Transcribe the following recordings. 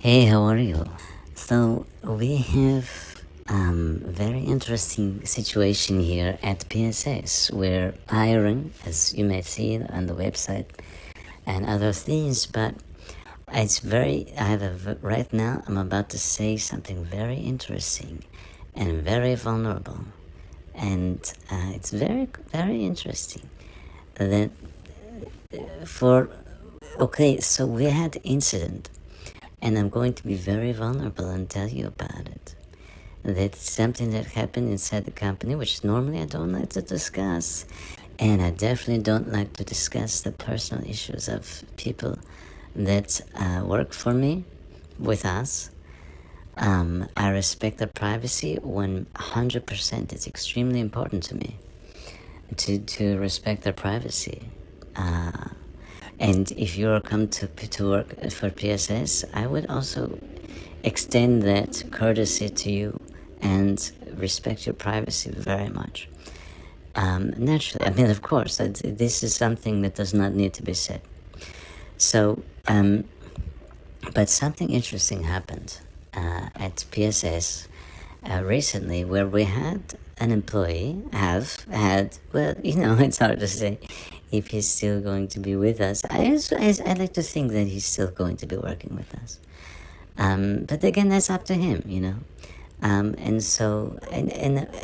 Hey, how are you? So we have very interesting situation here at PSS. We're hiring, as you may see on the website, and other things. But right now. I'm about to say something very interesting and very vulnerable, and it's very interesting. That for okay, so we had incident, and I'm going to be very vulnerable and tell you about it. That's something that happened inside the company, which normally I don't like to discuss. And I definitely don't like to discuss the personal issues of people that work for me, with us. I respect their privacy 100%. It's extremely important to me to respect their privacy. And if you are come to work for PSS, I would also extend that courtesy to you and respect your privacy very much. Naturally, I mean, of course, this is something that does not need to be said. So, but something interesting happened at PSS recently, where we had an employee well, it's hard to say if he's still going to be with us. I like to think that he's still going to be working with us. But again, that's up to him. And so,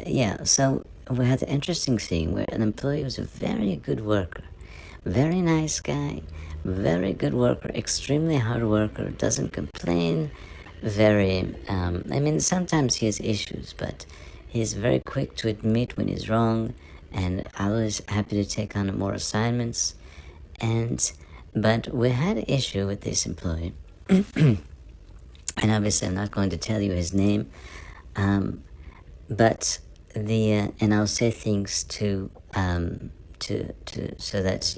yeah, so we had an interesting thing where an employee was a very good worker, very nice guy, very good worker, extremely hard worker, doesn't complain, I mean, sometimes he has issues, but he's very quick to admit when he's wrong, and always happy to take on more assignments. But we had an issue with this employee, and obviously I'm not going to tell you his name, but and I'll say things to so that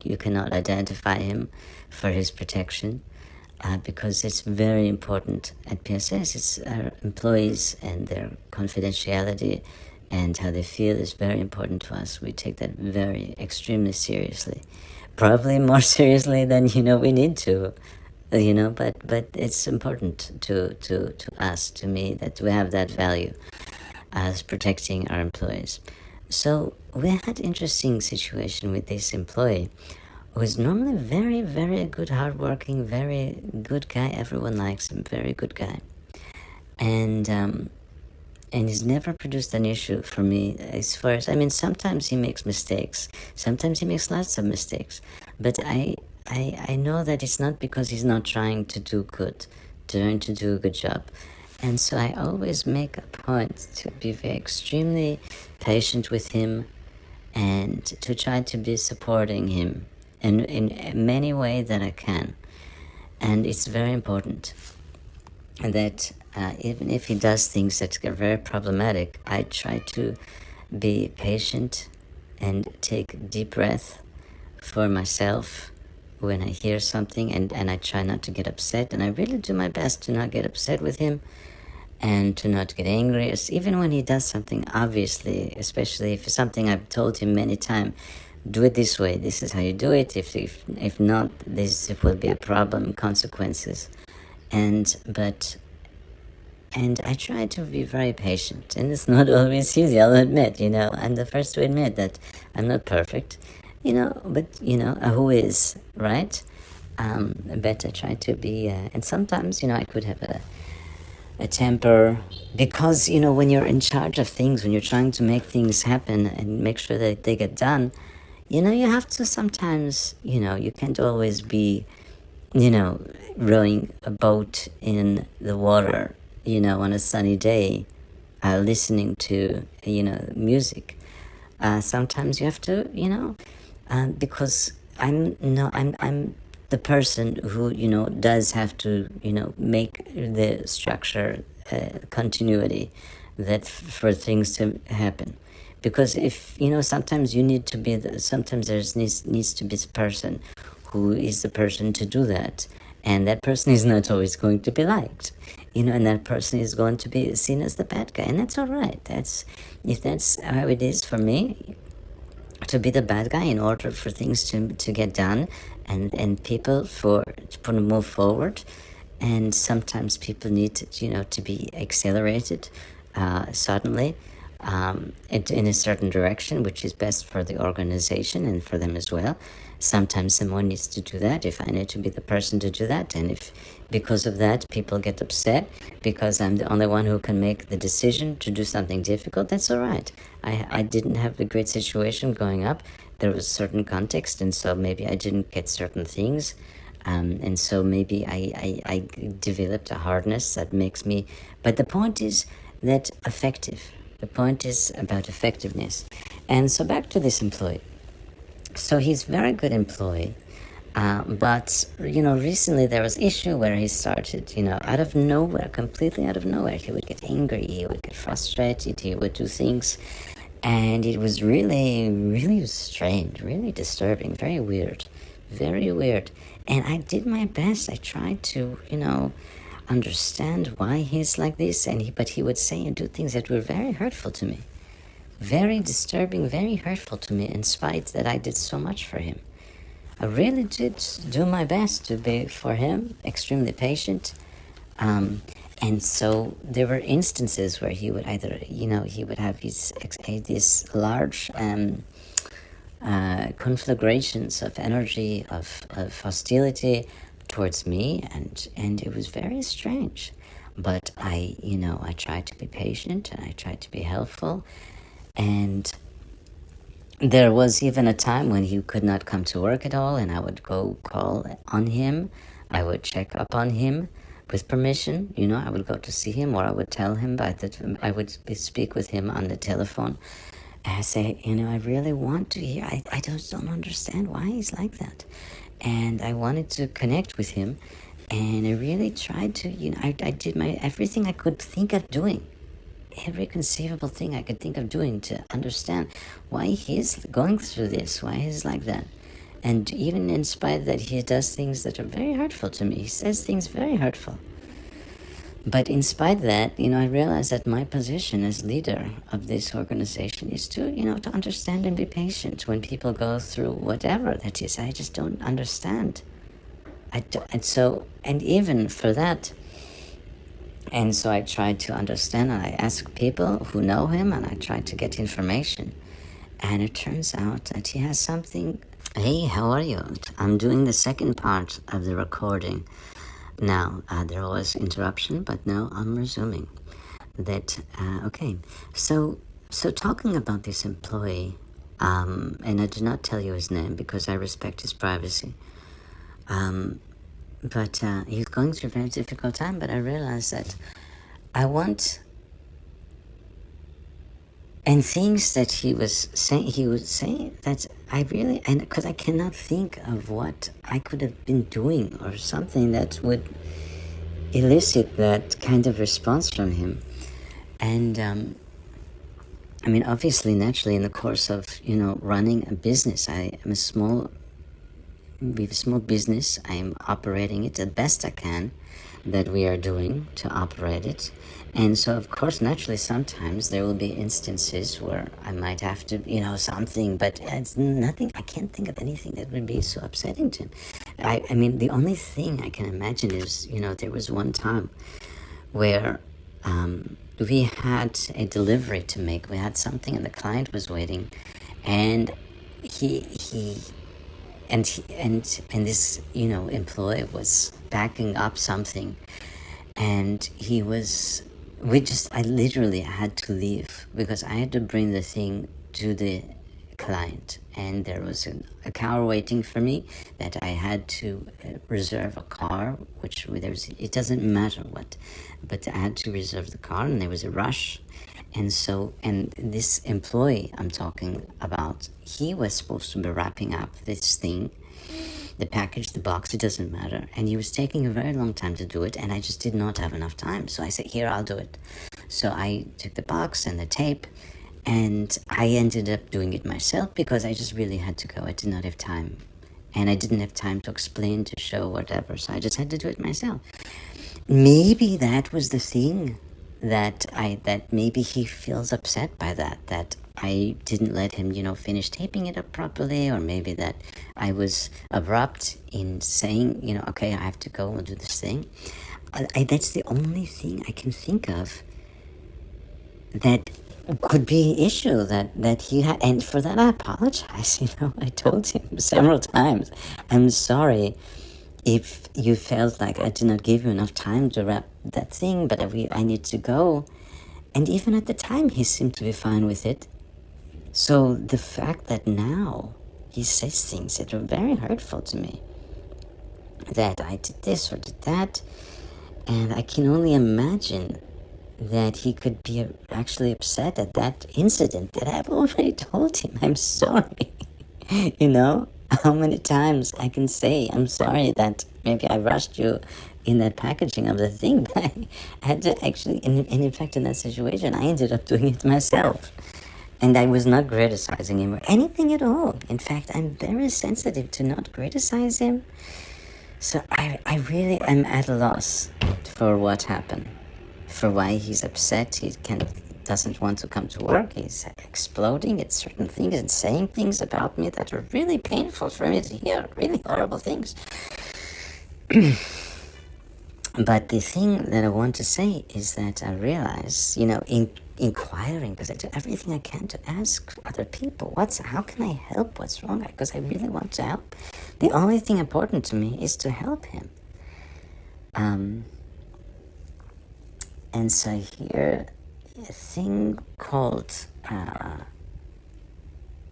you cannot identify him for his protection, because it's very important at PSS. It's our employees and their confidentiality and how they feel is very important to us. We take that extremely seriously, probably more seriously than we need to. But it's important to us, to me, that we have that value as protecting our employees. So we had interesting situation with this employee who is normally very good, hardworking, very good guy. Everyone likes him, very good guy, and he's never produced an issue for me. As far as, I mean, sometimes he makes mistakes, sometimes he makes lots of mistakes, but I know that it's not because he's not trying to do a good job. And so I always make a point to be extremely patient with him and to try to be supporting him in many ways that I can. And it's very important that even if he does things that are very problematic, I try to be patient and take deep breath for myself when I hear something, and I try not to get upset, and I really do my best to not get upset with him and to not get angry, even when he does something, obviously, especially if it's something I've told him many times. Do it this way, this is how you do it. If not, this will be a problem, consequences. And I try to be very patient, and it's not always easy, I'll admit. I'm the first to admit that I'm not perfect, but who is, right? But I try to be, and sometimes, I could have a temper, because, when you're in charge of things, when you're trying to make things happen and make sure that they get done, you have to sometimes, you can't always be, rowing a boat in the water, on a sunny day, listening to, music. Sometimes you have to, because I'm the person who, does have to, make the structure, continuity, that for things to happen. Because if, sometimes you need to be, sometimes needs to be this person who is the person to do that. And that person is not always going to be liked, and that person is going to be seen as the bad guy. And that's all right. If that's how it is for me, to be the bad guy in order for things to get done and people to move forward, and sometimes people need to be accelerated suddenly in a certain direction, which is best for the organization and for them as well. Sometimes someone needs to do that if I need to be the person to do that, and if because of that people get upset because I'm the only one who can make the decision to do something difficult, that's all right. I didn't have a great situation going up. There was certain context, and so maybe I didn't get certain things, and so maybe I developed a hardness that makes me, but the point is that effective. The point is about effectiveness. And so back to this employee. So he's a very good employee, but recently there was issue where he started, out of nowhere, completely out of nowhere, he would get angry, he would get frustrated, he would do things, and it was really, really strange, really disturbing, very weird, very weird. And I did my best. I tried to, understand why he's like this, but he would say and do things that were very hurtful to me, very disturbing, very hurtful to me, in spite that I did so much for him. I really did do my best to be for him, extremely patient. And so there were instances where he would either, he would have these large conflagrations of energy, of hostility towards me, and it was very strange. But I tried to be patient and I tried to be helpful. And there was even a time when he could not come to work at all, and I would go call on him. I would check up on him with permission. I would go to see him, or I would tell him, I would speak with him on the telephone. And I say, I really want to hear. I just don't understand why he's like that. And I wanted to connect with him. And I really tried to, I did everything I could think of doing. Every conceivable thing I could think of doing to understand why he's going through this, why he's like that. And even in spite that he does things that are very hurtful to me, he says things very hurtful. But in spite of that, I realized that my position as leader of this organization is to, to understand and be patient when people go through whatever that is. I just don't understand. And even for that, and so I tried to understand, and I asked people who know him, and I tried to get information. And it turns out that he has something. Hey, how are you? I'm doing the second part of the recording. Now, there was interruption, but now I'm resuming. Okay. So talking about this employee, and I did not tell you his name because I respect his privacy. But he's going through a very difficult time, but I realized that I want, and things that he would say that I really, and because I cannot think of what I could have been doing or something that would elicit that kind of response from him. And obviously, naturally, in the course of, running a business, we have a small business. I'm operating it the best I can that we are doing to operate it. And so, of course, naturally, sometimes there will be instances where I might have to, something, but it's nothing. I can't think of anything that would be so upsetting to him. The only thing I can imagine is, there was one time where we had a delivery to make. We had something and the client was waiting, and this employee was backing up something, and I literally had to leave because I had to bring the thing to the client, and there was a car waiting for me that I had to reserve a car, it doesn't matter what, but I had to reserve the car, and there was a rush. And this employee I'm talking about, he was supposed to be wrapping up this thing, the package, the box, it doesn't matter. And he was taking a very long time to do it, and I just did not have enough time. So I said, here, I'll do it. So I took the box and the tape, and I ended up doing it myself because I just really had to go. I did not have time. And I didn't have time to explain, to show, whatever. So I just had to do it myself. Maybe that was the thing that maybe he feels upset by that I didn't let him, finish taping it up properly, or maybe that I was abrupt in saying, okay, I have to go and do this thing. That's the only thing I can think of that could be an issue that he had. And for that, I apologize. I told him several times, I'm sorry if you felt like I did not give you enough time to wrap that thing, but I need to go. And even at the time, he seemed to be fine with it. So the fact that now he says things that are very hurtful to me, that I did this or did that, and I can only imagine that he could be actually upset at that incident that I've already told him, I'm sorry. How many times I can say, I'm sorry that maybe I rushed you in that packaging of the thing, but I had to actually, and in fact, in that situation, I ended up doing it myself. And I was not criticizing him or anything at all. In fact, I'm very sensitive to not criticize him. So I really am at a loss for what happened, for why he's upset. He doesn't want to come to work. He's exploding at certain things and saying things about me that are really painful for me to hear, really horrible things. But the thing that I want to say is that I realize, in inquiring, because I do everything I can to ask other people, how can I help? What's wrong? Because I really want to help. The only thing important to me is to help him. And so here, a thing called,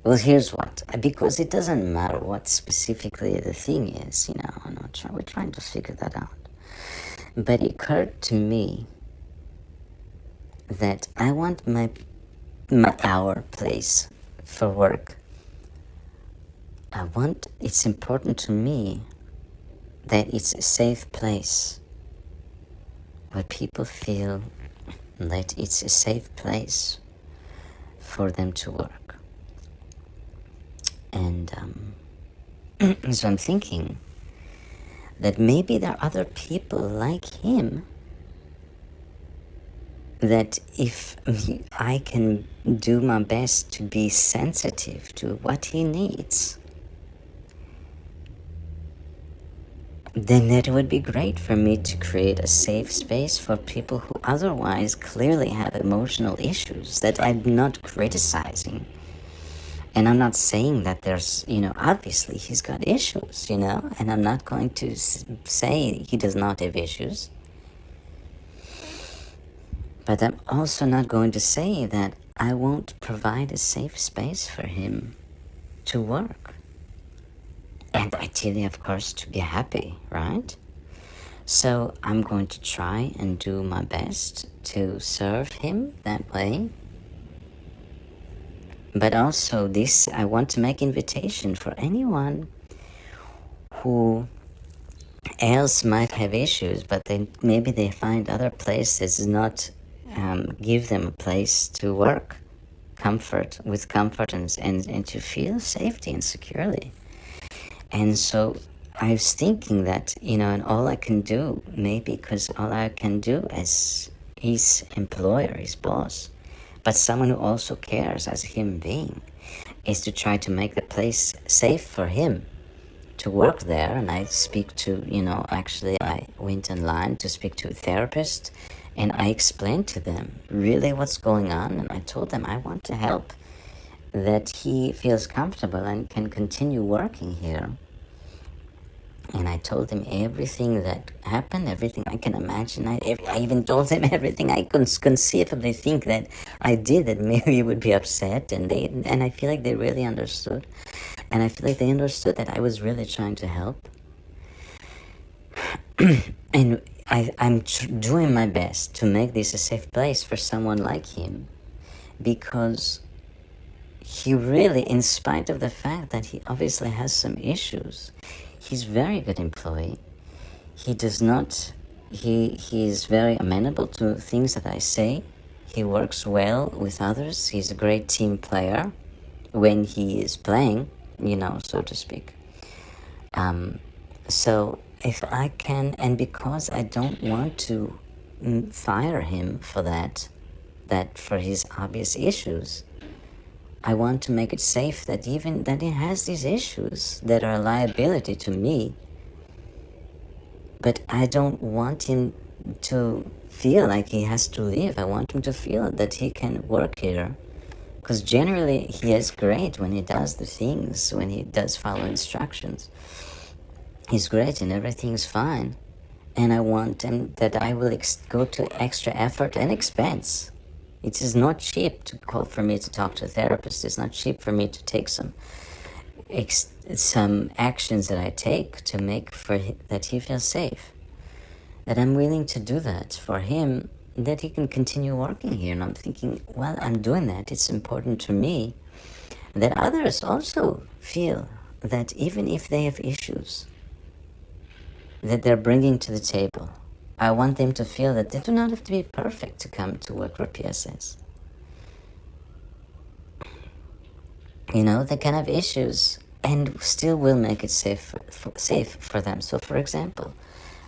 well, here's what, because it doesn't matter what specifically the thing is, we're trying to figure that out. But it occurred to me that I want our place for work. It's important to me that it's a safe place where people feel that it's a safe place for them to work. And so I'm thinking that maybe there are other people like him that if I can do my best to be sensitive to what he needs, then that would be great for me to create a safe space for people who otherwise clearly have emotional issues that I'm not criticizing. And I'm not saying that there's, obviously he's got issues, and I'm not going to say he does not have issues. But I'm also not going to say that I won't provide a safe space for him to work. And ideally, of course, to be happy, right? So I'm going to try and do my best to serve him that way. But also I want to make invitation for anyone who else might have issues, but maybe they find other places not give them a place to work with comfort and to feel safety and securely. And so I was thinking that, and all I can do, maybe because all I can do as his employer, his boss, but someone who also cares as a human being, is to try to make the place safe for him to work there. And I speak to, actually I went online to speak to a therapist, and I explained to them really what's going on. And I told them I want to help, that he feels comfortable and can continue working here. And I told him everything that happened, everything I can imagine. I even told him everything I could conceivably think that I did that maybe he would be upset. And I feel like they really understood. And I feel like they understood that I was really trying to help. And I'm doing my best to make this a safe place for someone like him, because he really, in spite of the fact that he obviously has some issues, he's a very good employee. He is very amenable to things that I say. He works well with others. He's a great team player when he is playing, so to speak. So if I can, and because I don't want to fire him for that for his obvious issues, I want to make it safe that even that he has these issues that are a liability to me, but I don't want him to feel like he has to leave. I want him to feel that he can work here, because generally he is great when he does the things, when he does follow instructions. He's great and everything's fine. And I want him that I will go to extra effort and expense. It is not cheap to call for me to talk to a therapist. It's not cheap for me to take some actions that I take to make that he feels safe. That I'm willing to do that for him, that he can continue working here. And I'm thinking, well, I'm doing that. It's important to me that others also feel that even if they have issues that they're bringing to the table, I want them to feel that they do not have to be perfect to come to work for PSS. You know, they can have issues and still will make it safe for them. So, for example,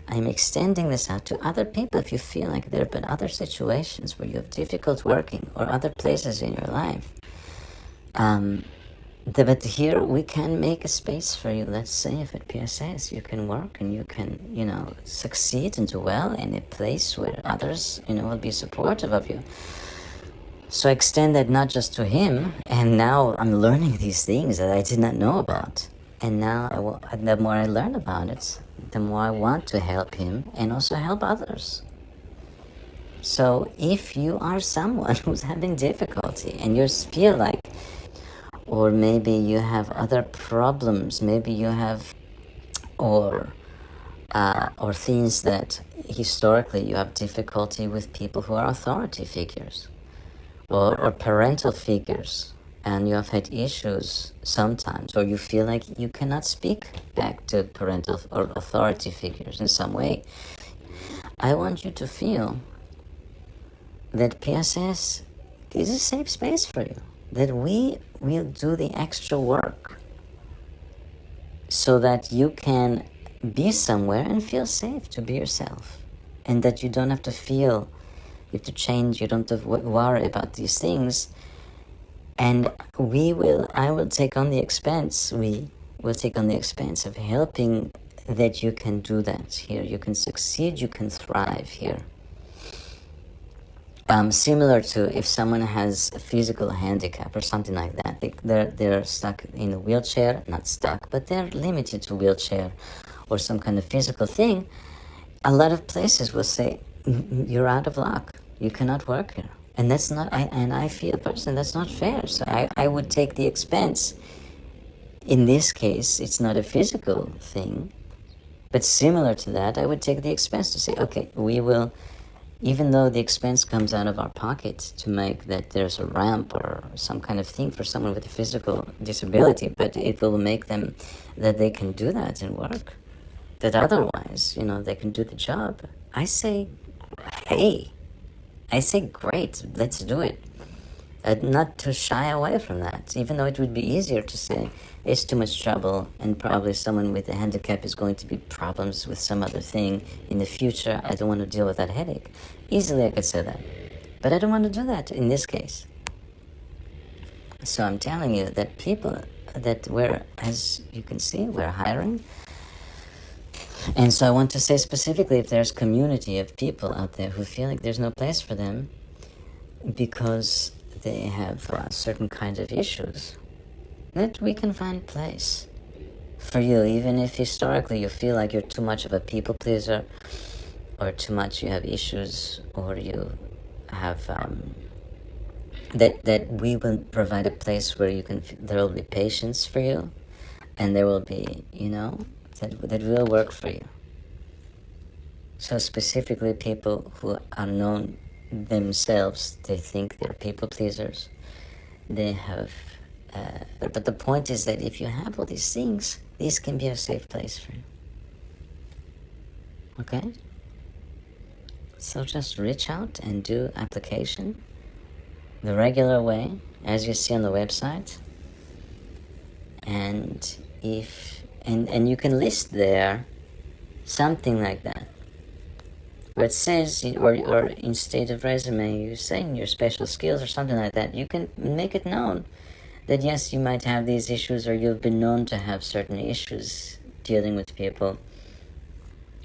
I'm extending this out to other people. If you feel like there have been other situations where you have difficult working or other places in your life, but here we can make a space for you. Let's say if at PSS you can work and you can, succeed and do well in a place where others, will be supportive of you. So I extend that not just to him, and now I'm learning these things that I did not know about. And now the more I learn about it, the more I want to help him and also help others. So if you are someone who's having difficulty and you feel like, or maybe you have other problems, maybe you have, or things that historically you have difficulty with people who are authority figures, or parental figures, and you have had issues sometimes, or you feel like you cannot speak back to parental or authority figures in some way, I want you to feel that PSS is a safe space for you, that we will do the extra work so that you can be somewhere and feel safe to be yourself, and that you don't have to feel you have to change, you don't have to worry about these things. And I will take on the expense, we will take on the expense of helping that you can do that here. You can succeed, you can thrive here. Similar to if someone has a physical handicap or something like that, they're stuck in a wheelchair, not stuck, but they're limited to wheelchair or some kind of physical thing, a lot of places will say, you're out of luck, you cannot work here. And that's not, I feel personally that's not fair. So I would take the expense. In this case, it's not a physical thing, but similar to that, I would take the expense to say, okay, we will, even though the expense comes out of our pocket to make that there's a ramp or some kind of thing for someone with a physical disability, but it will make them that they can do that and work, that otherwise, they can do the job. I say, hey, great, let's do it. Not to shy away from that, even though it would be easier to say it's too much trouble and probably someone with a handicap is going to be problems with some other thing in the future. I don't want to deal with that headache. Easily I could say that, but I don't want to do that in this case. So I'm telling you that people that as you can see, we're hiring. And so I want to say specifically, if there's community of people out there who feel like there's no place for them because they have certain kinds of issues, that we can find place for you, even if historically you feel like you're too much of a people pleaser, or too much you have issues, or you have that we will provide a place where there will be patience for you, and there will be that will work for you. So specifically people who are known themselves, they think they're people pleasers, they have but the point is that if you have all these things, these can be a safe place for you. Okay? So just reach out and do application the regular way, as you see on the website, and and you can list there something like that, where it says, or instead of resume, you say in your special skills or something like that. You can make it known that yes, you might have these issues, or you've been known to have certain issues dealing with people,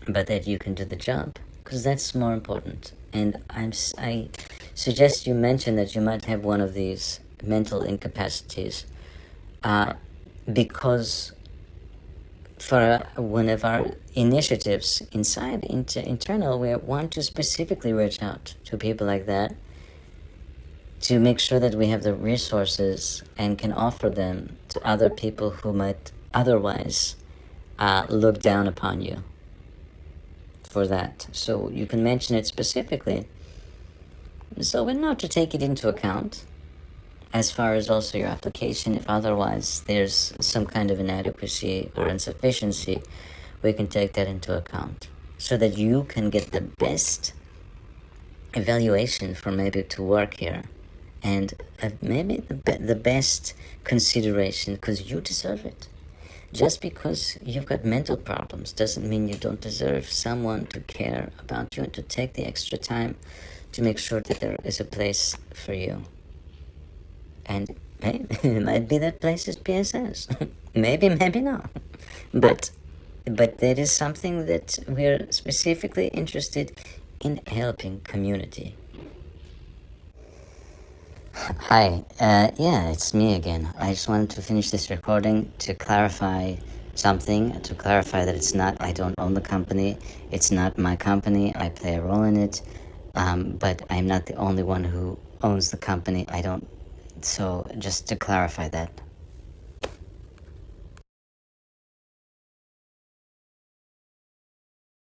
but that you can do the job, because that's more important. And I suggest you mention that you might have one of these mental incapacities, because for one of our initiatives inside internal, we want to specifically reach out to people like that to make sure that we have the resources and can offer them to other people who might otherwise look down upon you for that. So you can mention it specifically. So we know to take it into account as far as also your application. If otherwise there's some kind of inadequacy or insufficiency, we can take that into account so that you can get the best evaluation for maybe to work here, and maybe the best consideration, because you deserve it. Just because you've got mental problems doesn't mean you don't deserve someone to care about you and to take the extra time to make sure that there is a place for you. And hey, it might be that place is PSS. maybe not. But that is something that we're specifically interested in helping community. Hi, yeah, it's me again. I just wanted to finish this recording to clarify something, to clarify that I don't own the company, it's not my company, I play a role in it, but I'm not the only one who owns the company, so just to clarify that.